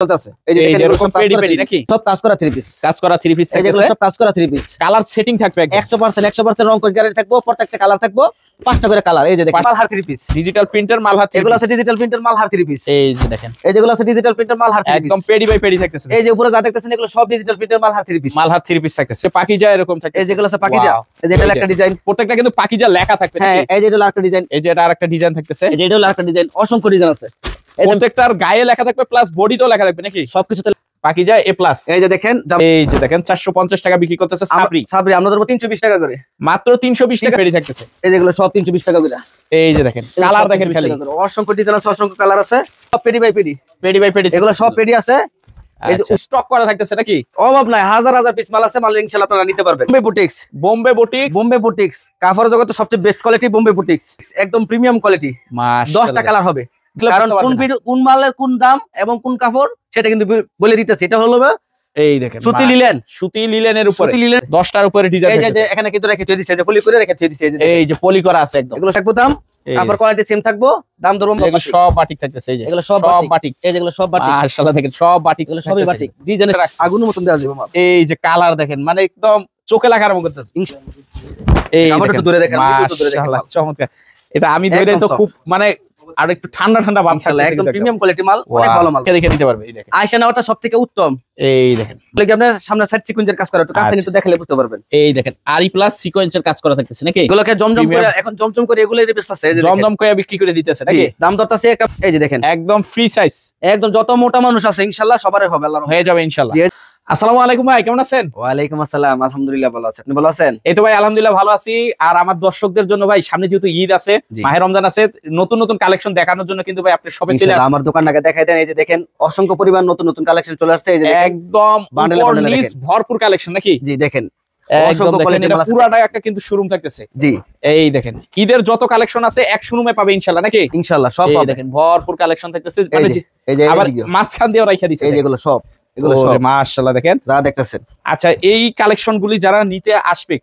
চলতেছে। এই যে দেখেন এরকম পেডি পেডি নাকি সব কাজ করা থ্রি পিস, কাজ করা থ্রি পিস, এই যেগুলো সব কাজ করা থ্রি পিস। কালার সেটিং থাকবে 100% রং কোড গ্যারান্টি থাকবে, প্রত্যেকটা কালার থাকবে 5টা করে কালার। এই যে দেখেন Malhar three piece, digital printer Malhar, এগুলো আছে digital printer Malhar three piece. এই যে দেখেন এই যেগুলো আছে digital printer Malhar three piece, একদম পেডি বাই পেডি থাকতেছে। এই যে উপরে যা দেখতেছেন এগুলো সব digital printer Malhar three piece, Malhar three piece থাকতেছে। পাকিজা এরকম থাকে, এই যেগুলো আছে পাকিজা, এই যে এটা একটা ডিজাইন, প্রত্যেকটা কিন্তু পাকিজা লেখা থাকবে। হ্যাঁ এই যে এটা আরেকটা ডিজাইন, এই যে এটা আরেকটা ডিজাইন থাকতেছে, এই যে এটা আরেকটা ডিজাইন, অসংখ্য ডিজাইন আছে। প্রত্যেকটার গায়ে লেখা থাকবে প্লাস বডিতেও লেখা থাকবে নাকি সবকিছুতে পাকিজা এ প্লাস। এই যে দেখেন 450 টাকা বিক্রি করতেছে সাবরি, সাবরি আমরা ধরবো 320 টাকা করে, মাত্র 320 টাকা পেডি থাকতেছে। এই যেগুলো সব 320 টাকা করে। এই যে দেখেন কালার দেখেন, খালি অসংখ্য ডিজাইন আছে, অসংখ্য কালার আছে, সব পেডি বাই পেডি, পেডি বাই পেডি, এগুলো সব পেডি আছে। এই যে স্টক করা থাকতেছে নাকি, অভাব নাই, হাজার হাজার পিস মাল আছে, মাল ইনশাআল্লাহ আপনারা নিতে পারবেন। Bombay boutiques, Bombay boutiques, Bombay boutiques কাপড় জগতে সবচেয়ে বেস্ট কোয়ালিটি বোম্বে বুটিক্স, একদম প্রিমিয়াম কোয়ালিটি। 10টা কালার হবে, কারণ কোন মালের কোন দাম এবং কোন কাপড় সেটা কিন্তু বলে দিতেছে। এটা হলো এই দেখেন সুতি লিলেন, সুতি লিলেনের উপরে 10টার উপরে ডিজাইন। এই যে এখানে কিন্তু রেখে দিয়েছে, যে পলি করে রেখে দিয়েছে, এই যে পলি করা আছে একদম। এগুলো থাকবে দাম, কাপড় কোয়ালিটি সেম থাকবো, দাম ধরুন এগুলো সব বাটিক থাকতেছে। এই যে এগুলো সব বাটিক, এই যেগুলো সব বাটিক, মাশাআল্লাহ দেখেন সব বাটিক, এগুলো সবই বাটিক, ডিজাইনের আগুনের মতন দেওয়া যাবে মাল। এই যে কালার দেখেন, মানে একদম চোখে লাগার মতো। এই আমারটা দূরে দেখেন, মাশাআল্লাহ চমৎকার। এটা আমি ধরে তো খুব মানে আর একটু ঠান্ডা ঠান্ডা ভাব থাকলে একদম প্রিমিয়াম কোয়ালিটি মাল, অনেক ভালো মাল, দেখে নিতে পারবে। এই দেখেন আয়শা নেওয়াটা সবথেকে উত্তম। এই দেখেন লাগি আপনার সামনে সাইড সিকোয়েন্সের কাজ করা, একটু কাছে নিতে দেখালে বুঝতে পারবেন। এই দেখেন আরি প্লাস সিকোয়েন্সের কাজ করা থাকতেছে নাকি, এগুলোকে জমজম করে এখন জমজম করে এগুলো রিপেস আছে, এই যে জমজম করে বিক্রি করে দিতেছে নাকি, দাম দরটাছে। এই যে দেখেন একদম ফ্রি সাইজ, একদম যত মোটা মানুষ আছে ইনশাআল্লাহ সবারই হবে, আল্লাহর হয়ে যাবে ইনশাআল্লাহ। আসসালামু আলাইকুম ভাই, কেমন আছেন? ওয়ালাইকুম আসসালাম, আলহামদুলিল্লাহ ভালো আছি, আপনি ভালো আছেন? এই তো ভাই আলহামদুলিল্লাহ ভালো আছি। আর আমার দর্শকদের জন্য ভাই সামনে যেহেতু ঈদ আছে, মাহে রমজান আছে, নতুন নতুন কালেকশন দেখানোর জন্য কিন্তু ভাই আপনি শপে চলে আসেন, আমার দোকানটাকে দেখাই দেন। এই যে দেখেন অসংখ্য পরিমাণ নতুন নতুন কালেকশন চলে আসছে, এই যে একদম নিস ভরপুর কালেকশন নাকি। জি দেখেন অসংখ্য কোয়ালিটি মাল, পুরাটা একটা কিন্তু শোরুম থাকতেছে। জি এই দেখেন ঈদের যত কালেকশন আছে এক শোরুমে পাবে ইনশাআল্লাহ নাকি, ইনশাআল্লাহ সব পাবে। দেখেন ভরপুর কালেকশন থাকতেছে, মানে এই যে আবার মাঝখান দিয়েও রাখা দিয়েছে, এই যে এগুলো সব, এগুলো সব মাশাআল্লাহ দেখেন যা দেখতেছেন। আচ্ছা এই কালেকশনগুলি যারা নিতে আসবে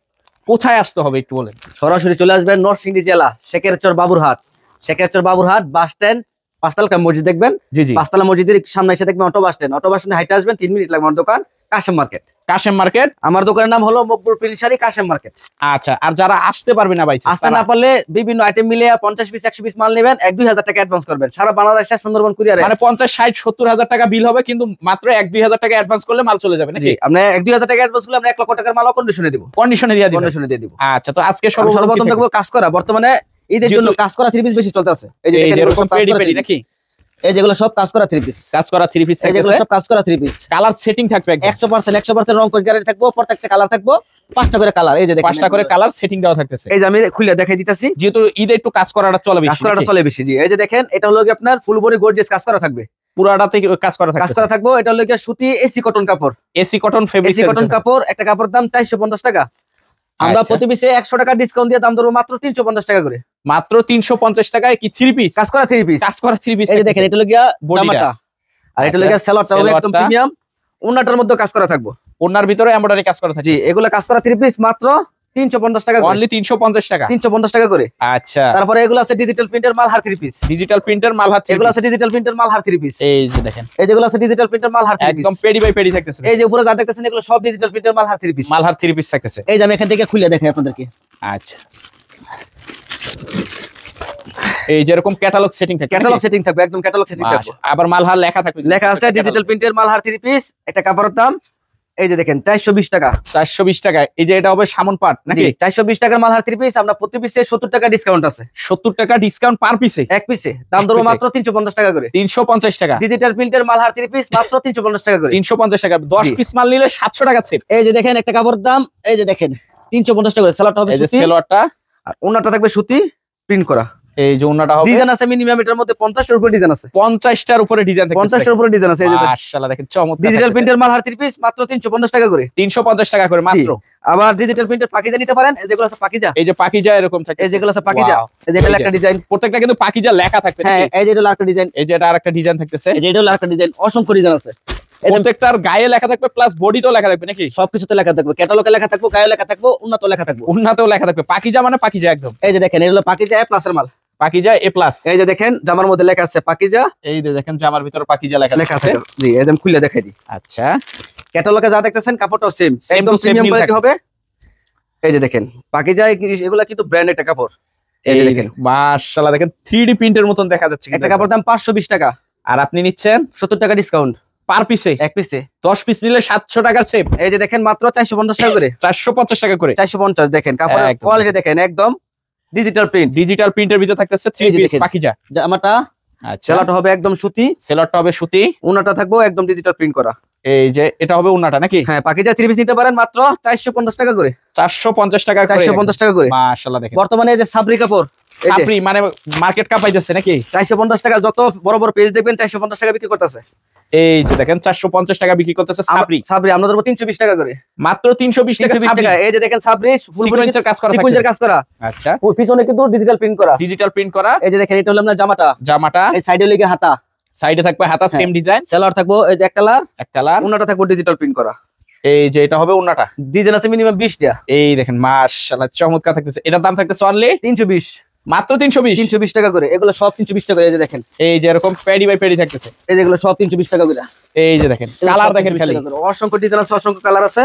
কোথায় আসতে হবে একটু বলেন? সরাসরি চলে আসবেন নরসিংদী জেলা শেখেরচর বাবুরহাট, শেখেরচর বাবুরহাট বাস স্ট্যান্ড, পাঁচতলা মসজিদ দেখবেন, পাঁচতলা মসজিদের সামনে এসে দেখবেন auto bus stand, auto bus stand হাইটে আসবেন 3 মিনিট লাগবে। আমার দোকান কাশেম মার্কেট, কাশেম মার্কেট, আমার দোকানের নাম হলো মকবুল প্রিন্ট শাড়ি কাশেম মার্কেট। আচ্ছা আর যারা আসতে পারবে না ভাই, আসতে না পারলে বিভিন্ন আইটেম মিলে 50 পিস 100 পিস মাল নেবেন, 1-2 হাজার টাকা অ্যাডভান্স করবেন, সারা বাংলাদেশে সুন্দরবন কুরিয়ারে, মানে 50-60-70 হাজার টাকা বিল হবে, কিন্তু মাত্র 1-2 হাজার টাকা অ্যাডভান্স করলে মাল চলে যাবে নাকি। আপনি 1-2 হাজার টাকা অ্যাডভান্স করলে আমরা 1 লক্ষ টাকার মাল কন্ডিশনে দিব, কন্ডিশনে দিয়ে দিব। আচ্ছা তো আজকে সর্বপ্রথম দেখবো কাজ করা, বর্তমানে ঈদের জন্য কাজ করা থ্রি পিস বেশি চলতে আছে। এই যে এরকম পেডি পেডি নাকি, এই যেগুলো সব কাজ করা থ্রি পিস, কাজ করা থ্রি পিস, এই যেগুলো সব কাজ করা থ্রি পিস। কালার সেটিং থাকবে 100% রং কোড গ্যারান্টি থাকবে, প্রত্যেকটা কালার থাকবে 5টা করে কালার। এই যে দেখেন 5টা করে কালার সেটিং দেওয়া থাকতেছে। এই যে আমি খুলে দেখাই দিতেছি, যেহেতু ঈদে একটু কাজ করাটা চলে বেশি, কাজ করাটা চলে বেশি। জি এই যে দেখেন এটা হলো কি আপনার ফুল বডি গর্জিয়াস কাজ করা থাকবে, পুরাটাতে কাজ করা থাকবে। এটা হলো কি সুতি এসি কটন কাপড়, AC cotton fabric, AC cotton কাপড়। একটা কাপড় দাম 450 টাকা, আমরা প্রতি পিসে 100 টাকা ডিসকাউন্ট দিয়ে দাম ধরবো মাত্র 350 টাকা করে, মাত্র 350 টাকায় কি থ্রি পিস কাজ করা থ্রি পিস, কাজ করা থ্রি পিস। এই যে দেখেন এটা হলো গিয়া জামাটা, আর এটা হলো গিয়া সালোয়ারটা হবে একদম প্রিমিয়াম, ওন্নাটার মধ্যে কাজ করা থাকবে, ওন্নার ভিতরে এমব্রয়ডারি কাজ করা থাকবে। জি এগুলো কাজ করা থ্রি পিস মাত্র 350 টাকা, অনলি 350 টাকা, 350 টাকা করে। আচ্ছা তারপরে এগুলো আছে ডিজিটাল প্রিন্টার মাল হার থ্রি পিস, ডিজিটাল প্রিন্টার মাল হার, এগুলো আছে ডিজিটাল প্রিন্টার মাল হার থ্রি পিস। এই যে দেখেন এই যেগুলো আছে ডিজিটাল প্রিন্টার মাল হার থ্রি পিস, একদম পেডি বাই পেডি থাকতেছে। এই যে উপরে যা দেখতেছেন এগুলো সব ডিজিটাল প্রিন্টার মাল হার থ্রি পিস, মাল হার থ্রি পিস থাকতেছে। এই যে আমি এখান থেকে খুলে দেখাই আপনাদেরকে। আচ্ছা এই যেরকম ক্যাটালগ সেটিং থাকবে, ক্যাটালগ সেটিং থাকবে, একদম ক্যাটালগ সেটিং থাকবে, আবার মালহার লেখা থাকবে, লেখা আছে ডিজিটাল প্রিন্টের মালহার থ্রি পিস। একটা কাপড়ের দাম এই যে দেখেন 420 টাকা, 420 টাকা। এই যে এটা হবে সামন পাট নাকি, 420 টাকার মালহার থ্রি পিস। আমরা প্রতি পিসে 70 টাকা ডিসকাউন্ট আছে, 70 টাকা ডিসকাউন্ট পার পিসে, এক পিসে দাম ধরবো মাত্র 350 টাকা করে, 350 টাকা। ডিজিটাল প্রিন্টের মালহার থ্রি পিস মাত্র 350 টাকা করে, 350 টাকা। 10 পিস মাল নিলে 700 টাকা সেট। এই যে দেখেন একটা কাপড়ের দাম এই যে দেখেন 350 টাকা করে, সালোয়ারটা হবে সুতি, সালোয়ারটা আর ওন্নাটা থাকবে সুতি প্রিন্ট করা। এই যে ওন্নাটা হবে ডিজাইন আছে মিনিমাম এটার মধ্যে 50টার উপরে ডিজাইন আছে, 50টার উপরে ডিজাইন থাকে, 50টার উপরে ডিজাইন আছে। এই যে মাশাআল্লাহ দেখেন চমৎকার ডিজিটাল প্রিন্টের মাল হার থ্রি পিস মাত্র 350 টাকা করে, 350 টাকা করে মাত্র। আবার ডিজিটাল প্রিন্টের পাকিজা নিতে পারেন, এই যেগুলো আছে পাকিজা, এই যে পাকিজা এরকম থাকে, এই যেগুলো আছে পাকিজা, এই যে এটা একটা ডিজাইন, প্রত্যেকটা কিন্তু পাকিজা লেখা থাকবে। হ্যাঁ এই যে এটা আরেকটা ডিজাইন, এই যে এটা আরেকটা ডিজাইন থাকতেছে, এই যে এটা আরেকটা ডিজাইন, অসংখ্য ডিজাইন আছে। প্রত্যেকটার গায়ে লেখা থাকবে প্লাস বডিতেও লেখা থাকবে নাকি, সবকিছুতে লেখা থাকবে, ক্যাটালগে লেখা থাকবে, গায়ে লেখা থাকবে, উন্নত লেখা থাকবে, উন্নতও লেখা থাকবে। পাকিজা মানে পাকিজা একদম। এই যে দেখেন এটা হলো পাকিজা প্লাসের মাল, পাকিজা এ প্লাস। এই যে দেখেন জামার মধ্যে লেখা আছে পাকিজা। এই যে দেখেন জামার ভিতরে পাকিজা লেখা আছে। জি একদম খুলে দেখাই দিই। আচ্ছা, ক্যাটালগে যা দেখতেছেন কাপড়টাও সেম, একদম প্রিমিয়াম কোয়ালিটি হবে। এই যে দেখেন পাকিজা, এগুলা কিন্তু ব্র্যান্ড একটা কাপড়। এই যে দেখেন মাশাআল্লাহ, দেখেন 3D প্রিন্টের মতন দেখা যাচ্ছে। একটা কাপড় দাম 520 টাকা, আর আপনি নিচ্ছেন 70 টাকা ডিসকাউন্ট পার পিসে। এক পিসে 10 পিস নিলে 700 টাকার সেভ। এই যে দেখেন মাত্র 450 টাকা করে, 450 টাকা করে, 450। দেখেন কাপড়ের কোয়ালিটি দেখেন, একদম ডিজিটাল প্রিন্ট। ডিজিটাল প্রিন্টের ভিতর থাকতেছে 3 পিস পাকিজা জামাটা। আচ্ছা, সেলারটা হবে একদম সুতি, সেলারটা হবে সুতি, ওনাটা থাকবো একদম ডিজিটাল প্রিন্ট করা। এই যে এটা হবে ওন্নাটা নাকি? হ্যাঁ, পাকিজা 3 পিস নিতে পারেন মাত্র 450 টাকা করে, 450 টাকা করে, 450 টাকা করে। মাশাআল্লাহ দেখেন বর্তমানে এই যে সাবরি কাপড়, সাবরি মানে মার্কেট কাপাই যাচ্ছে নাকি? 450 টাকা, যত বড় বড় পেজ দেখবেন 450 টাকা বিক্রি করতেছে। এই যে দেখেন 450 টাকা বিক্রি করতেছে সাবরি। সাবরি আমরা ধরবো 320 টাকা করে, মাত্র 320 টাকা সাবরি। এই যে দেখেন সাবরি ফুল সিকোয়েন্সের কাজ করা, সিকোয়েন্সের কাজ করা। আচ্ছা, পিছনে কিন্তু ডিজিটাল প্রিন্ট করা, ডিজিটাল প্রিন্ট করা। এই যে দেখেন এটা হলো আপনার জামাটা, এই সাইডে লেগে হাতা, সাইডে থাকবে হাতা সেম ডিজাইন, সেলার থাকবো এই যে এক কালার, ওনাটা থাকবো ডিজিটাল প্রিন্ট করা। এই যে এটা হবে ওন্নাটা, ডিজাইন আছে মিনিমাম 20 টা। এই দেখেন মাশাআল্লাহ চমৎকার থাকতেছে। এটার দাম থাকতেছে অনলি 320, মাত্র 320 টাকা করে। এগুলো সব 320 টাকা করে। এই যে দেখেন এই যে এরকম পেডি বাই পেডি থাকতেছে, এই যেগুলো সব 320 টাকা করে। এই যে দেখেন কালার দেখেন, খালি অসংখ্য ডিজাইন আছে, অসংখ্য কালার আছে।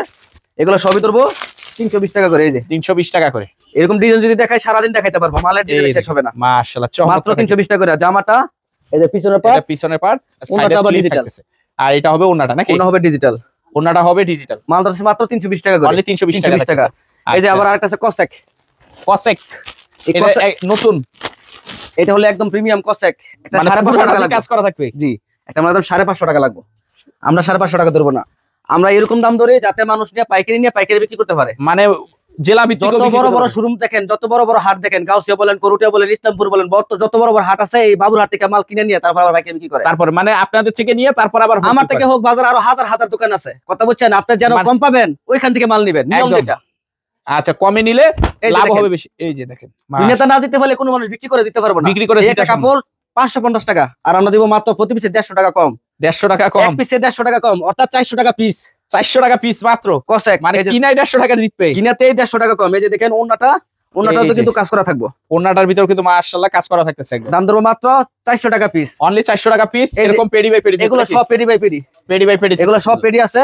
এগুলো সবই ধরবো 320 টাকা করে। এই যে 320 টাকা করে। এরকম ডিজাইন যদি দেখাই সারাদিন দেখাইতে পারবো, মালের ডিজাইন শেষ হবে না। মাশাআল্লাহ মাত্র 320 টাকা করে। জামাটা এই যে পিছনের পার্ট, সাইডে ডিজিটাল, আর এটা হবে ওন্নাটা নাকি? ওন্না হবে ডিজিটাল, ওন্নাটা হবে ডিজিটাল। মাল আছে মাত্র 320 টাকা করে, অনলি 320 টাকা। এই যে আবার আরেকটা আছে কসেক, এটা নতুন, এটা হলো একদম প্রিমিয়াম কসেক। এটা 550 টাকা কাজ করা থাকবে। জি, এটা আমাদের 550 টাকা লাগবে। আমরা 550 টাকা ধরবো না, আমরা এরকম দাম ধরে যাতে মানুষ নিয়ে পাইকারি বিক্রি করতে পারে। মানে জেলা ভিত্তিক যত বড় বড় শোরুম দেখেন, যত বড় বড় হাট দেখেন, গাউসিয়া বলেন, করুটিয়া বলেন, ইসলামপুর বলেন, যত বড় বড় হাট আছে, এই বাবুরহাট থেকে মাল কিনে নিয়ে তারপর আবার পাইকারি বিক্রি করে। তারপর মানে আপনাদের থেকে নিয়ে তারপর আবার আমার থেকে হোক, বাজার আরো হাজার হাজার দোকান আছে, কথা বলছেন, আপনি যেন কম পাবেন ওইখান থেকে মাল নিবেন, নিয়ম যেটা। আচ্ছা, কমে নিলে লাভ হবে বেশি। এই যে দেখেন নেতা না দিতে পারলে কোনো মানুষ বিক্রি করে দিতে পারবো না। বিক্রি করে একটা কাপড় 550 টাকা, আর আমরা দিব মাত্র প্রতি পিসে 150 টাকা কম। 150 টাকা কম, এক পিসে 150 টাকা কম, অর্থাৎ 400 টাকা পিস। 400 টাকা পিস মাত্র কসেক, মানে কিনাই 150 টাকা দিতে, কিনাতেই 150 টাকা কম। এই যে দেখেন ওন্নাটা তো কিন্তু কাজ করা থাকবো, ওন্নাটার ভিতর কিন্তু মাশাআল্লাহ কাজ করা থাকতেছে একদম। দাম ধরবো মাত্র 400 টাকা পিস, অনলি 400 টাকা পিস। এরকম পেডি বাই পেডি, এগুলো সব পেডি বাই পেডি, এগুলো সব পেডি আছে।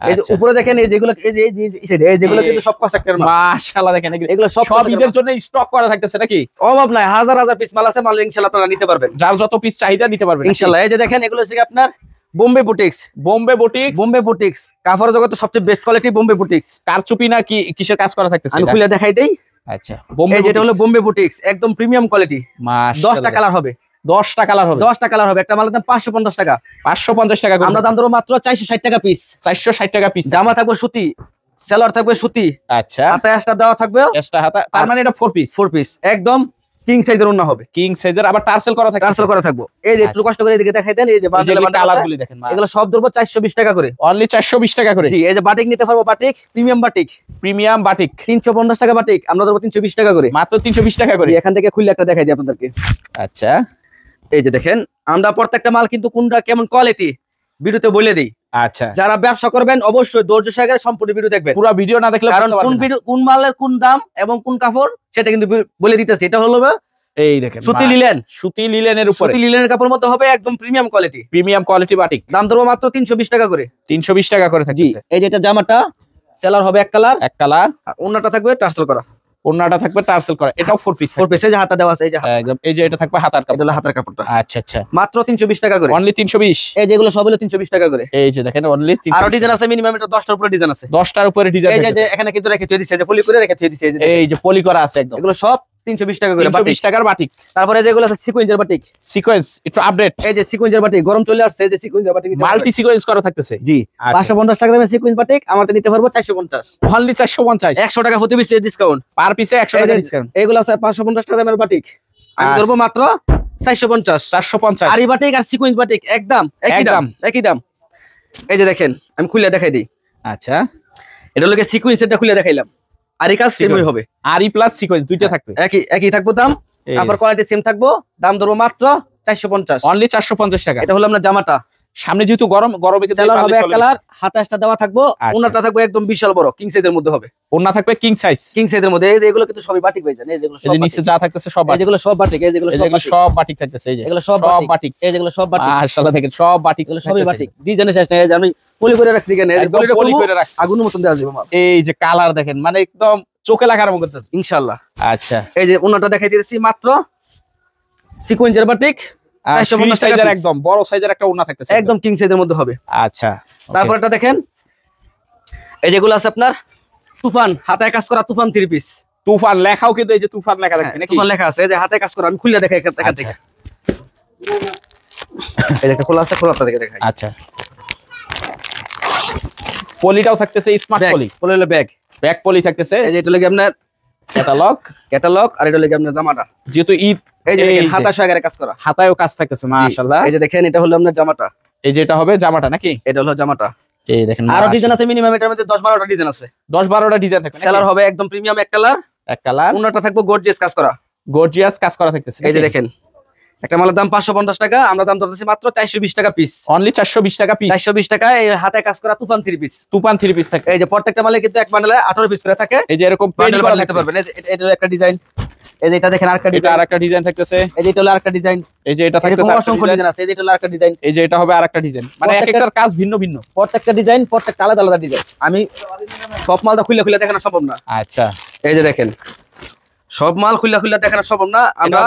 এই যে উপরে দেখেন, এই যেগুলো এই যেগুলো কিন্তু সব কসেক এর মাল। মাশাআল্লাহ দেখেন এগুলো সব ঈদের জন্য স্টক করা থাকতেছে নাকি? অভাব নাই, হাজার হাজার পিস মাল আছে, মাল ইনশাআল্লাহ আপনারা নিতে পারবেন, যার যত পিস চাহিদা নিতে পারবেন ইনশাআল্লাহ। এই যে দেখেন এগুলো হচ্ছে আপনার বোম্বে বুটিক্স, কাপড় জগতে সবচেয়ে বেস্ট কোয়ালিটি বোম্বে বুটিক্স। কারচুপি না কি কিসের কাজ করা থাকতেছে? আমি খুলে দেখাই দেই। আচ্ছা, এই যেটা হলো বোম্বে বুটিক্স, একদম প্রিমিয়াম কোয়ালিটি। 10টা কালার হবে, 10টা কালার হবে, 10টা কালার হবে। একটা মালের দাম 550 টাকা, 550 টাকা। আমরা দাম ধরো মাত্র 460 টাকা পিস, 460 টাকা পিস। জামা থাকবে সুতি, সেলার থাকবে সুতি। আচ্ছা, হাতা এক্সট্রা দেওয়া থাকবে, এক্সট্রা হাতা, তার মানে এটা 4 পিস, একদম কিং সাইজের ওন্না হবে, কিং সাইজের, আবার টার্সেল করা থাকবে, থাকবো। এই যে একটু কষ্ট করে এদিকে দেখাই দেন, এই যে কালারগুলি দেখেন, এগুলো সব ধরবো 420 টাকা করে, অনলি 420 টাকা করে। জি, এই যে বাটিক নিতে পারবো, বাটিক প্রিমিয়াম বাটিক 350 টাকা বাটিক, আমরা ধরবো 320 টাকা করে, মাত্র 320 টাকা করে। এখান থেকে খুলে একটা দেখাই দিই আপনাদেরকে। আচ্ছা, এই যে দেখেন, আমরা প্রত্যেকটা মাল কিন্তু কোনটা কেমন কোয়ালিটি ভিডিওতে বলে দিই। আচ্ছা, যারা ব্যবসা করবেন অবশ্যই ধৈর্য সহকারে সম্পূর্ণ ভিডিও দেখবেন, পুরো ভিডিও না দেখলে কারণ কোন মালের কোন দাম এবং কোন কাপড় সেটা কিন্তু বলে দিতেছি। এটা হলো এই দেখেন সুতি লিলেনের উপরে, সুতি লিলেনের কাপড় মতো হবে, একদম প্রিমিয়াম কোয়ালিটি বাটিক। দাম ধরবো মাত্র 320 টাকা করে, 320 টাকা করে থাকছে। এই যে এটা জামাটা সেলার হবে এক কালার, আর ওন্নাটা থাকবে টার্সেল করা, ওন্নাটা থাকবে টার্সেল করা, এটাও 4 পিস, এই যে হাতা দেওয়া আছে, এই যে একদম, এই যে এটা থাকবে হাতার কাপড়, এটা হলো হাতার কাপড়টা। আচ্ছা আচ্ছা, মাত্র 320 টাকা করে, অনলি 320। এই যেগুলো সব হলো 320 টাকা করে। এই যে দেখেন অনলি 320। আর ডিজাইন আছে মিনিমাম, এটা 10টার উপরে ডিজাইন আছে, 10টার উপরে ডিজাইন। এই যে এখানে কিন্তু রেখে দিয়েছে, যে পলি করে রেখে দিয়েছে, এই যে পলি করা আছে একদম, এগুলো সব 320 টাকা করে, 320 টাকার বাটিক। তারপরে যেগুলো আছে সিকোয়েন্সের বাটিক, একটু আপডেট, এই যে সিকোয়েন্সের বাটিক গরম চলে আসছে, এই যে সিকোয়েন্সের বাটিক মাল্টি সিকোয়েন্স করা থাকতেছে। জি, 550 টাকা দামের সিকোয়েন্স বাটিক আমাদের নিতে পারবো 450, অনলি 450, 100 টাকা প্রতি পিসে ডিসকাউন্ট, পার পিসে 100 টাকা ডিসকাউন্ট। এগুলো আছে 550 টাকা দামের বাটিক, আমি ধরবো মাত্র 450। আরি বাটিক আর সিকোয়েন্স বাটিক একদম একই দাম। এই যে দেখেন, আমি খুলে দেখাই দিই। আচ্ছা, এটা হলো সিকোয়েন্সটা খুলে দেখাইলাম, আরি কাজ সেমই হবে, আরি প্লাস সিকোয়েন্স দুইটা থাকবে, একই থাকবো দাম, আবার কোয়ালিটি সেম থাকবো। দাম ধরবো মাত্র 450, অনলি 450 টাকা। এটা হলো আপনার জামাটা, সামনে যেহেতু গরমে কিন্তু সেলার হবে এক কালার, হাতে একটা দেওয়া থাকবো, ওন্নাটা থাকবে একদম বিশাল বড় কিং সাইজের মধ্যে হবে। ওন্না থাকবে কিং সাইজের মধ্যে। এই যে এগুলো কিন্তু সবই বাটিক ভাইজান, এই যেগুলো সব নিচে যা থাকতেছে সব বাটিক, যেগুলো সব বাটিক, এই যেগুলো সব বাটিক থাকতেছে, এই যে এগুলো সব বাটিক, এই যেগুলো সব বাটিক মাশাআল্লাহ দেখেন সব বাটিক, এগুলো সবই বাটিক। ডিজাইনের শেষ নাই, এই যে আমি পলি করে রাখছি কেন, এই যে পলি করে রাখছি, আগুনের মতন দেওয়া যাবে মাল। এই যে কালার দেখেন মানে একদম চোখে লাগার মতো ইনশাআল্লাহ। আচ্ছা এই যে ওন্নাটা দেখাই দিয়েছি মাত্র সিকোয়েন্সের বাটিক, 450 সাইজের একদম বড় সাইজের একটা ওন্না থাকতেছে, একদম কিং সাইজের মধ্যে হবে। আচ্ছা তারপর এটা দেখেন, এই যেগুলো আছে আপনার তুফান, হাতে কাজ করা তুফান 3 পিস। তুফান লেখাও কিন্তু এই যে তুফান লেখা থাকবে নাকি? তুফান লেখা আছে, এই যে হাতে কাজ করা, আমি খুলে দেখাই এখান থেকে। এই যে একটা খোলা আছে, খোলাটা দেখে দেখাই। আচ্ছা পলিটাও থাকতেছে, স্মার্ট পলি, পলি হলো ব্যাগ পলি থাকতেছে। এই যে এটা লাগে আপনার ক্যাটালগ, আর এটা লাগে আপনার জামাটা, যেহেতু ঈদ। এই যে দেখেন হাতা সহকারে কাজ করা, হাতায়ও কাজ থাকতেছে মাশাআল্লাহ। এই যে দেখেন এটা হলো আপনার জামাটা, এই যে এটা হবে জামাটা নাকি? এটা হলো জামাটা। এই দেখেন আরো ডিজাইন আছে মিনিমাম, এটার মধ্যে 10-12টা ডিজাইন আছে, 10-12টা ডিজাইন থাকবে। সেলার হবে একদম প্রিমিয়াম এক কালার, ওন্নাটা থাকবে গর্জিয়াস কাজ করা থাকতেছে। এই যে দেখেন একটা মালের দাম 550 টাকা, আমরা দাম ধরতেছি মাত্র 420 টাকা পিস, অনলি 420 টাকা পিস। 420 টাকা। এই হাতে কাজ করা তুফান 3 পিস থাকে। এই যে প্রত্যেকটা মালে কিন্তু এক বান্ডেলে 18 পিস করে থাকে। এই যে এরকম পেডি করা নিতে পারবেন। এই যে এটা হলো একটা ডিজাইন, এই যে এটা দেখেন আরেকটা ডিজাইন থাকতেছে। এই যে এটা হলো আরেকটা ডিজাইন, এই যে এটা থাকতেছে অসংখ্য ডিজাইন আছে। এই যে এটা হলো আরেকটা ডিজাইন, এই যে এটা হবে আরেকটা ডিজাইন, মানে এক একটার কাজ ভিন্ন ভিন্ন, প্রত্যেকটা ডিজাইন প্রত্যেকটা আলাদা ডিজাইন। আমি সব মালটা খুলে দেখানো সম্ভব না। আচ্ছা এই যে দেখেন সব মাল খুলে দেখানো সম্ভব না, আমরা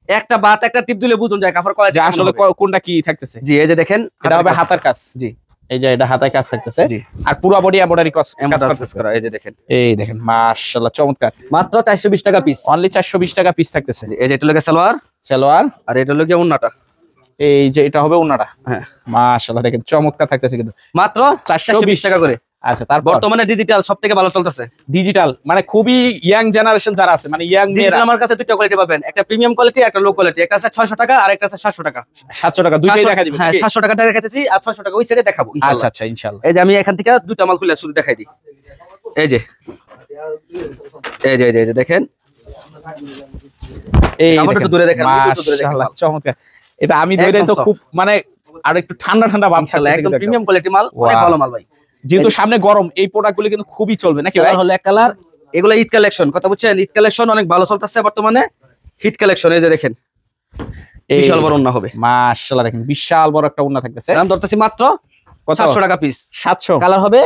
একটা বাত একটা টিপ দিলে বুঝুন যায় কাপড় কোয়ালিটি আসলে কোনটা কি থাকতেছে। জি এই যে দেখেন এটা হবে হাতার কাজ। জি এই যে এটা হাতায় কাজ থাকতেছে, আর পুরো বডি এমব্রয়ডারি কাজ করা। এই যে দেখেন, এই দেখেন মাশাআল্লাহ চমৎকার। মাত্র 420 টাকা পিস, অনলি 420 টাকা পিস থাকতেছে। এই যে এটা লাগে সালোয়ার, আর এটা লাগে ওন্নাটা। এই যে এটা হবে ওন্নাটা। হ্যাঁ মাশাআল্লাহ দেখেন চমৎকার থাকতেছে কিন্তু মাত্র 420 টাকা করে। আচ্ছা তারপর বর্তমানে ডিজিটাল সবথেকে ভালো চলতেছে। ডিজিটাল মানে খুবই ইয়াং জেনারেশন যারা আছে, মানে ইয়াং মেয়েরা। আমার কাছে দুটো কোয়ালিটি পাবেন, একটা প্রিমিয়াম কোয়ালিটি একটা লো কোয়ালিটি। একটা আছে 600 টাকা আর একটা আছে 700 টাকা। 700 টাকা দুইটাই দেখা দিবেন? হ্যাঁ 700 টাকা দেখাতেছি আর 600 টাকা ওই সাইডে দেখাবো ইনশাআল্লাহ। আচ্ছা ইনশাআল্লাহ। এই যে আমি এখান থেকে দুটো মাল খুলে শুরু দেখাই দিই। এই যে দেখেন, এই একটু দূরে দেখেন মাশাআল্লাহ চমৎকার। এটা আমি ধরে তো খুব মানে আর একটু ঠান্ডা ভাব থাকলে একদম প্রিমিয়াম কোয়ালিটি মাল, অনেক ভালো মাল ভাই। যেহেতু সামনে গরম, এই প্রোডাক্টগুলো কিন্তু খুবই চলবে নাকি ভাই? হলো এক কালার, এগুলো ঈদ কালেকশন, কথা বুঝছেন? ঈদ কালেকশন অনেক ভালো চলতেছে বর্তমানে, হিট কালেকশন। এই যে দেখেন বিশাল বড় ওন্না হবে মাশাআল্লাহ, দেখেন বিশাল বড় একটা ওন্না থাকতেছে। দাম ধরতেছি মাত্র 700 টাকা পিস। 700। কালার হবে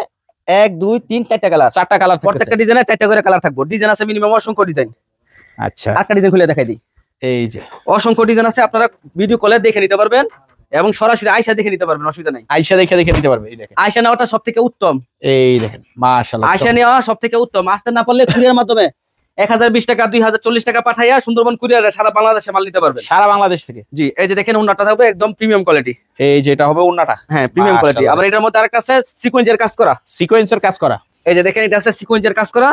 1 2 3 4টা কালার, 4টা কালার, প্রত্যেকটা ডিজাইনে 4টা করে কালার থাকবে। ডিজাইন আছে মিনিমাম অসংখ্য ডিজাইন। আচ্ছা আরেকটা ডিজাইন খুলে দেখাই দিই। এই যে অসংখ্য ডিজাইন আছে, আপনারা ভিডিও কলে দেখে নিতে পারবেন এবং সরাসরি আয়শা দেখে নিতে পারবেন, অসুবিধা নাই। আয়শা দেখে নিতে পারবে। এই দেখেন আয়শা নেওয়াটা সবথেকে উত্তম। এই দেখেন মাশাআল্লাহ আয়শা নেওয়া সবথেকে উত্তম। আসতে না পারলে কুরিয়ার মাধ্যমে 1020 টাকা 2040 টাকা পাঠাইয়া সুন্দরবন কুরিয়ারে সারা বাংলাদেশে মাল নিতে পারবেন, সারা বাংলাদেশ থেকে। জি এই যে দেখেন ওন্নাটা হবে একদম প্রিমিয়াম কোয়ালিটি। এই যে এটা হবে ওন্নাটা, হ্যাঁ প্রিমিয়াম কোয়ালিটি। আবার এটার মধ্যে আরেকটা আছে সিকোয়েন্সের কাজ করা। এই যে দেখেন এটা আছে সিকোয়েন্সের কাজ করা,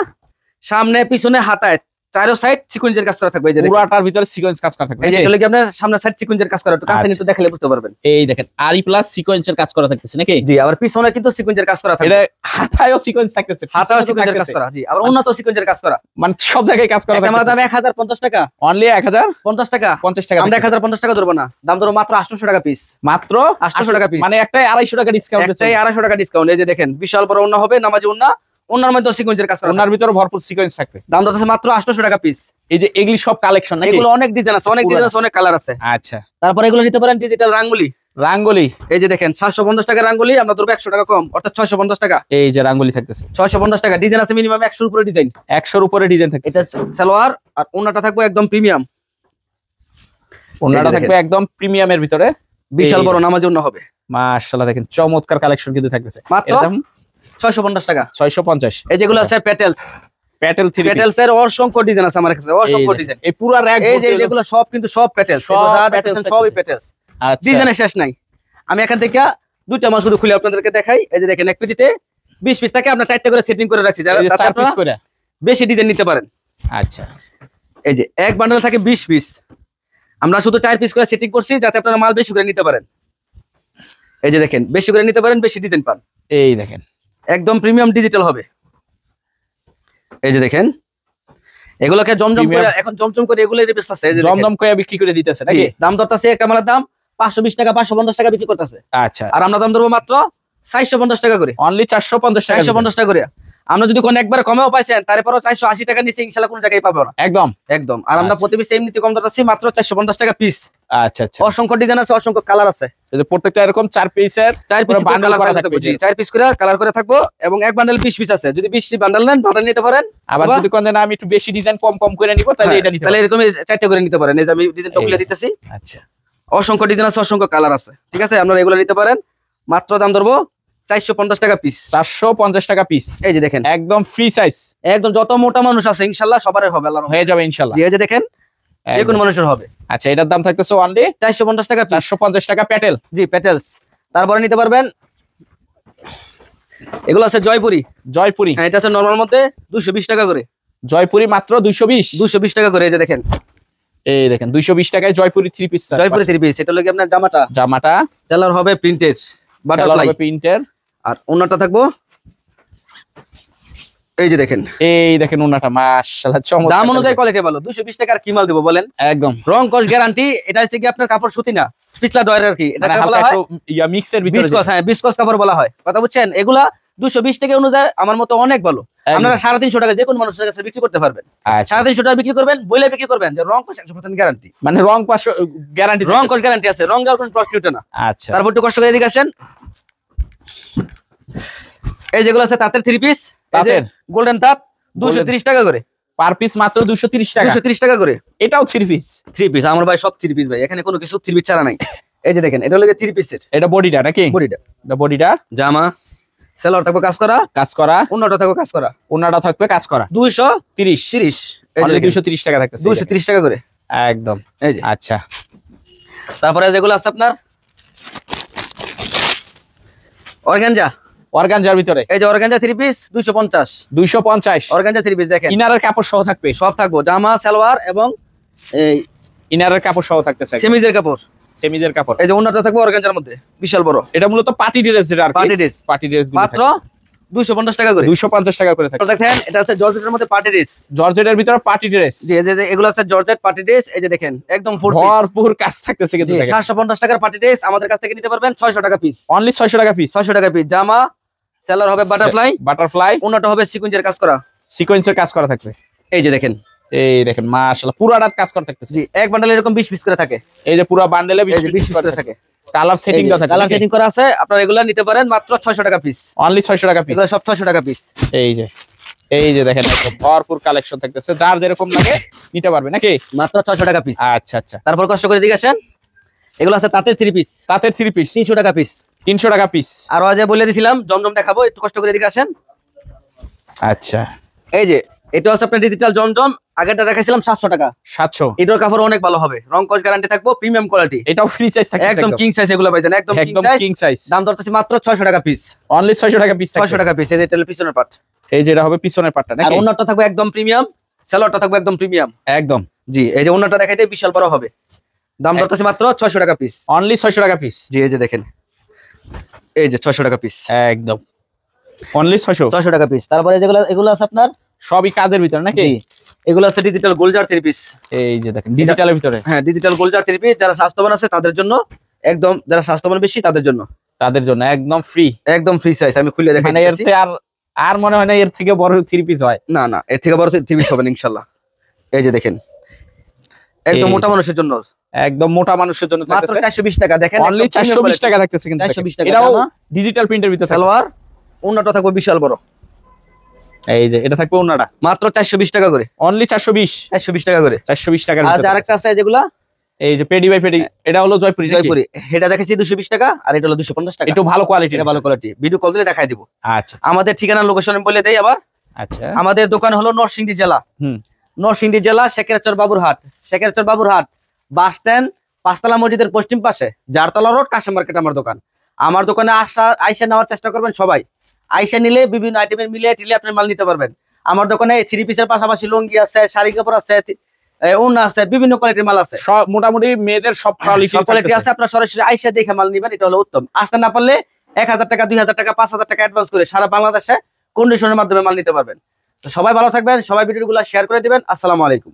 সামনে পিছনে হাতায় চারো সাইড সিকোয়েন্সের কাজ করা থাকবে। এই যে পুরাটার ভিতরে সিকোয়েন্স কাজ করা থাকবে। এই যে এটা লাগি আপনার সামনে সাইড সিকোয়েন্সের কাজ করা, একটু কাছে নিয়ে দেখালে বুঝতে পারবেন। এই দেখেন আরি প্লাস সিকোয়েন্সের কাজ করা থাকতেছে নাকি? জি আবার পিছনে কিন্তু সিকোয়েন্সের কাজ করা থাকবে। এটা হাতায়ও সিকোয়েন্স থাকতেছে, হাতায়ও সিকোয়েন্সের কাজ করা। জি আবার উন্নত সিকোয়েন্সের কাজ করা, মানে সব জায়গায় কাজ করা থাকবে। আমার দাম 1050 টাকা, অনলি 1050 টাকা। 50 টাকা আমরা 1050 টাকা ধরবো না, দাম ধরো মাত্র 800 টাকা পিস। মাত্র 800 টাকা পিস, মানে একটাই 250 টাকা ডিসকাউন্ট। একটাই 250 টাকা ডিসকাউন্ট। এই যে দেখেন বিশাল বড় ওন্না হবে, নামাজি ওন্না, ওন্নার মধ্যে সিকোয়েন্সের কাজ করা, ওন্নার ভিতরে ভরপুর সিকোয়েন্স থাকবে। দাম ধরতেছে মাত্র 800 টাকা পিস। এই যে এগুলি সব কালেকশন নাকি? এগুলো অনেক ডিজাইন আছে, অনেক কালার আছে। আচ্ছা তারপর এগুলো নিতে পারেন ডিজিটাল রাঙ্গুলি। এই যে দেখেন 750 টাকা রাঙ্গুলি, আমরা ধরবো 100 টাকা কম, অর্থাৎ 650 টাকা। এই যে রাঙ্গুলি থাকতেছে 650 টাকা। ডিজাইন আছে মিনিমাম 100 উপরে ডিজাইন, 100 উপরে ডিজাইন থাকবে। এটা সালোয়ার, আর ওন্নাটা থাকবে একদম প্রিমিয়াম। ওন্নাটা থাকবে একদম প্রিমিয়ামের ভিতরে, বিশাল বড় নামাজি ওন্না হবে মাশাআল্লাহ। দেখেন চমৎকার কালেকশন কিন্তু থাকতেছে মাত্র 650 টাকা। 650। এই যেগুলো আছে প্যাটেলস এর অসংখ্য ডিজাইন আছে আমার কাছে, অসংখ্য ডিজাইন। এই পুরো র‍্যাক এই যে যেগুলো সব কিন্তু সব প্যাটেলস, সবই প্যাটেলস। আচ্ছা ডিজাইনের শেষ নাই। আমি এখান থেকে দুইটা মাল শুধু খুলে আপনাদেরকে দেখাই। এই যে দেখেন এক পেটিতে 20 পিস থাকে, আমরা 4টা করে সেটিং করে রাখছি, যারা 4 পিস করে বেশি ডিজাইন নিতে পারেন। আচ্ছা এই যে এক বান্ডেল থাকে 20 পিস, আমরা শুধু 4 পিস করে সেটিং করছি যাতে আপনারা মাল বেশি করে নিতে পারেন। এই যে দেখেন বেশি করে নিতে পারেন, বেশি ডিজাইন পান। এই দেখেন একদম প্রিমিয়াম ডিজিটাল হবে। এই যে দেখেন এগুলোকে জমজম করে, এখন জমজম করে এগুলো রিপিস আছে। এই যে জমজম করে বিক্রি করে দিতেছে নাকি? দাম দরটাছে কামালের দাম 520 টাকা 550 টাকা বিক্রি করতেছে। আচ্ছা, আর আমরা দাম ধরবো মাত্র 450 টাকা করে, অনলি 450 টাকা, 450 টাকা করে। আমরা যদি কোন একবার কমেও পাইছেন তারপরও 480 টাকা নিচে ইনশাআল্লাহ কোন জায়গায় পাবো না, একদম একদম। আর আমরা প্রতি পিস এমনিতে কম দাম মাত্র 450 টাকা পিস। আচ্ছা আচ্ছা, অসংখ্য ডিজাইন আছে, অসংখ্য কালার আছে। এই যে প্রত্যেকটা এরকম 4 পিসের 4 পিস বান্ডেল করা থাকবে, 4 পিস করে কালার করে থাকবো এবং এক বান্ডেল 20 পিস আছে। যদি 20 বান্ডেল নেন বান্ডেল নিতে পারেন। আবার যদি কোন না আমি একটু বেশি ডিজাইন কম কম করে নিব তাহলে এটা নিতে পারেন, তাহলে এরকম 4টা করে নিতে পারেন। এই যে আমি ডিজাইনটা খুলে দিতেছি। আচ্ছা, অসংখ্য ডিজাইন আছে, অসংখ্য কালার আছে, ঠিক আছে। আপনারা এগুলো নিতে পারেন। মাত্র দাম ধরবো 450 টাকা পিস, 450 টাকা পিস। এই যে দেখেন একদম ফ্রি সাইজ, একদম যত মোটা মানুষ আছে ইনশাআল্লাহ সবারই হবে, আল্লাহর হয়ে যাবে ইনশাআল্লাহ। এই যে দেখেন যে কোন মানুষের হবে। আচ্ছা, এটার দাম থাকতেছে অনলি 450 টাকা পিস, 450 টাকা প্যাটেল। জি প্যাটেলস। তারপরে নিতে পারবেন এগুলো আছে জয়পুরি, জয়পুরি, হ্যাঁ এটা আছে নরমাল মধ্যে 220 টাকা করে, জয়পুরি মাত্র 220 টাকা করে। এই যে দেখেন, এই দেখেন 220 টাকায় জয়পুরি 3 পিস, জয়পুরি 3 পিস। এটা লাগে আপনার জামাটা সেলার হবে প্রিন্টেড, বাটারফ্লাই হবে প্রিন্টের, আর ওন্নাটা থাকবো এই যে দেখেন, এই দেখেন ওন্নাটা মাশাআল্লাহ চমৎকার। দাম অনুযায়ী কোয়ালিটি ভালো। 220 টাকার কি মাল দেব বলেন? একদম রং কস গ্যারান্টি। এটা হচ্ছে কি আপনার কাপড় সুতি না, পিছলা ডয়ার আর কি। এটা বলা হয় ইয়া মিক্সের ভিতরে বিসকস, হ্যাঁ বিসকস কাপড় বলা হয়, কথা বুঝছেন। এগুলা 220 টাকা অনুযায়ী আমার মতো অনেক ভালো। আপনারা 350 টাকা যে কোন মানুষের কাছে বিক্রি করতে পারবেন। 350 টাকা বিক্রি করবেন, বইলে বিক্রি করবেন যে রং কস 100% গ্যারান্টি, মানে রং পাশ গ্যারান্টি, রং কস গ্যারান্টি আছে, রং এর কোনো প্রশ্ন উঠে না। আচ্ছা, তারপর একটু কষ্ট করে এদিকে আসেন। এই যেগুলো আছে তাঁতের 3 পিস, তাঁতের গোল্ডেন তাঁত 230 টাকা করে পার পিস, মাত্র 230 টাকা, 230 টাকা করে। এটাও 3 পিস, 3 পিস আমার ভাই, সব 3 পিস ভাই, এখানে কোনো কিছু 3 পিস ছাড়া নাই। এই যে দেখেন, এটা হলো 3 পিসের। এটা বডিটা নাকি? বডিটা, এটা বডিটা, জামা সেলার থাকবে কাজ করা, ওন্নাটা থাকবে কাজ করা, ওন্নাটা থাকবে কাজ করা, 230 এই যে 230 টাকা থাকতেছে, 230 টাকা করে একদম। এই যে আচ্ছা, তারপরে যেগুলো আছে আপনার অর্গানজার ভিতরে, এই যে অর্গানজা 3 পিস 250 অর্গানজা 3 পিস। দেখেন ইনারের কাপড় সহ থাকবে, সব থাকবো, জামা সালোয়ার এবং এই ইনারের কাপড় সহ থাকতেছে, সেমিজের কাপড়, সেমিজের কাপড়। এই যে ওন্নাটা থাকবে অর্গানজার মধ্যে বিশাল বড়। এটা মূলত পার্টি ড্রেস, যেটা আর পার্টি ড্রেস, পার্টি ড্রেস মাত্র 250 টাকা করে, 250 টাকা করে থাকে। দেখেন এটা আছে জর্জেটের মধ্যে পার্টি ড্রেস, জর্জেটের ভিতরে পার্টি ড্রেস, জি এই যে এগুলো আছে জর্জেট পার্টি ড্রেস। এই যে দেখেন একদম ভরপুর কাজ থাকতেছে কিন্তু। 750 টাকার পার্টি ড্রেস আমাদের কাছ থেকে নিতে পারবেন 600 টাকা পিস, অনলি 600 টাকা পিস, 600 টাকা পিস। জামা সেলার হবে বাটারফ্লাই, ওন্নাটা হবে সিকোয়েন্সের কাজ করা, সিকোয়েন্সের কাজ করা থাকবে। এই যে দেখেন, এই দেখেন মাশাআল্লাহ পুরো রাত কাজ করা থাকতেছে। জি এক বান্ডেলে এরকম 20 পিস করে থাকে। এই যে পুরো বান্ডেলে 20 পিস করে থাকে, কালার সেটিং দেওয়া থাকে, কালার সেটিং করা আছে। আপনারা এগুলা নিতে পারেন মাত্র 600 টাকা পিস, অনলি 600 টাকা পিস, এগুলো সব 600 টাকা পিস। এই যে দেখেন একদম ভরপুর কালেকশন থাকতেছে, যার যেরকম লাগে নিতে পারবে নাকি, মাত্র 600 টাকা পিস। আচ্ছা আচ্ছা, তারপর কষ্ট করে দিকে আসেন, এগুলো আছে তাঁতের 3 পিস, তাঁতের 3 পিস 300 টাকা পিস, 300 টাকা পিস। আর আজ বলে দিছিলাম জমজম দেখাবো, একটু কষ্ট করে দিকে আসেন। আচ্ছা, এই যে এটা হচ্ছে আপনার ডিজিটাল জমজম, আগেরটা দেখাইছিলাম 700 টাকা, 700। এটার কাপড় অনেক ভালো হবে, রং কস গ্যারান্টি থাকবো, প্রিমিয়াম কোয়ালিটি, এটাও ফ্রি সাইজ থাকে, একদম কিং সাইজ। এগুলো ভাইজান একদম কিং সাইজ, দাম ধরতেছি মাত্র 600 টাকা পিস, অনলি 600 টাকা পিস, 600 টাকা পিস। এই যে এটা পিছনের পার্ট, এই যে এটা হবে পিছনের পার্টটা আর নাকি, ওন্নাটা থাকবে একদম প্রিমিয়াম, সেলারটা থাকবে একদম প্রিমিয়াম একদম। জি এই যে ওন্নাটা দেখাইতে বিশাল বড় হবে, দাম ধরতেছি মাত্র 600 টাকা পিস, অনলি 600 টাকা পিস। জি এই যে দেখেন, এই যে 600 টাকা পিস, একদম অনলি 600 টাকা পিস। তারপরে যেগুলো এগুলো আছে আপনার সবই কাজের ভিতরে নাকি, এগুলো আছে ডিজিটাল গোলজার 3 পিস। এই যে দেখেন ডিজিটালের ভিতরে, হ্যাঁ ডিজিটাল গোলজার 3 পিস। যারা স্বাস্থ্যবান আছে তাদের জন্য একদম, যারা স্বাস্থ্যবান বেশি তাদের জন্য একদম ফ্রি, একদম ফ্রি সাইজ। আমি খুলে দেখাই, মানে এর থেকে আর মনে হয় না এর থেকে বড় 3 পিস হয়, না না এর থেকে বড় 3 পিস হবে না ইনশাআল্লাহ। এই যে দেখেন একদম মোটা মানুষের জন্য, একদম মোটা মানুষের জন্য মাত্র 420 টাকা। দেখেন অনলি 420 টাকা থাকতেছে কিন্তু, 420 টাকা। এটাও ডিজিটাল প্রিন্টের ভিতরে, সালোয়ার ওন্নাটা থাকবে বিশাল বড়, এই যে এটা থাকবে ওন্নাটা মাত্র 420 টাকা করে, অনলি 420 টাকা করে, 420 টাকার আর ভিতরে। আরেকটা আছে যেগুলা, এই যে পেডি বাই পেডি, এটা হলো জয়পুরি, এটা দেখাচ্ছি 220 টাকা, আর এটা হলো 250 টাকা, একটু ভালো কোয়ালিটি, এটা ভালো কোয়ালিটি। ভিডিও কল দিলে দেখাই দিব। আচ্ছা, আমাদের ঠিকানা লোকেশন বলে দেই আবার। আচ্ছা, আমাদের দোকান হলো নরসিংদী জেলা, নরসিংদী জেলা শেখেরচর বাবুরহাট বাস স্ট্যান্ড, পাঁচতলা মসজিদের পশ্চিম পাশে জারতলা রোড, কাশিম মার্কেট আমার দোকান। আমার দোকানে আইসা নেওয়ার চেষ্টা করবেন সবাই, আইসা নিলে বিভিন্ন আইটেমের মিলিয়ে টিলে আপনি মাল নিতে পারবেন। আমার দোকানে 3 পিসের পাশাপাশি লুঙ্গি আছে, শাড়ি কাপড় আছে, ওন্না আছে, বিভিন্ন কোয়ালিটির মাল আছে, সব মোটামুটি মেয়েদের সব কোয়ালিটি আছে। আপনার সরাসরি আইসা দেখে মাল নিবেন, এটা হলো উত্তম। আসতে না পারলে 1000 টাকা 2000 টাকা 5000 টাকা অ্যাডভান্স করে সারা বাংলাদেশে কন্ডিশনের মাধ্যমে মাল নিতে পারবেন। তো সবাই ভালো থাকবেন, সবাই ভিডিওগুলো শেয়ার করে দিবেন। আসসালামু আলাইকুম।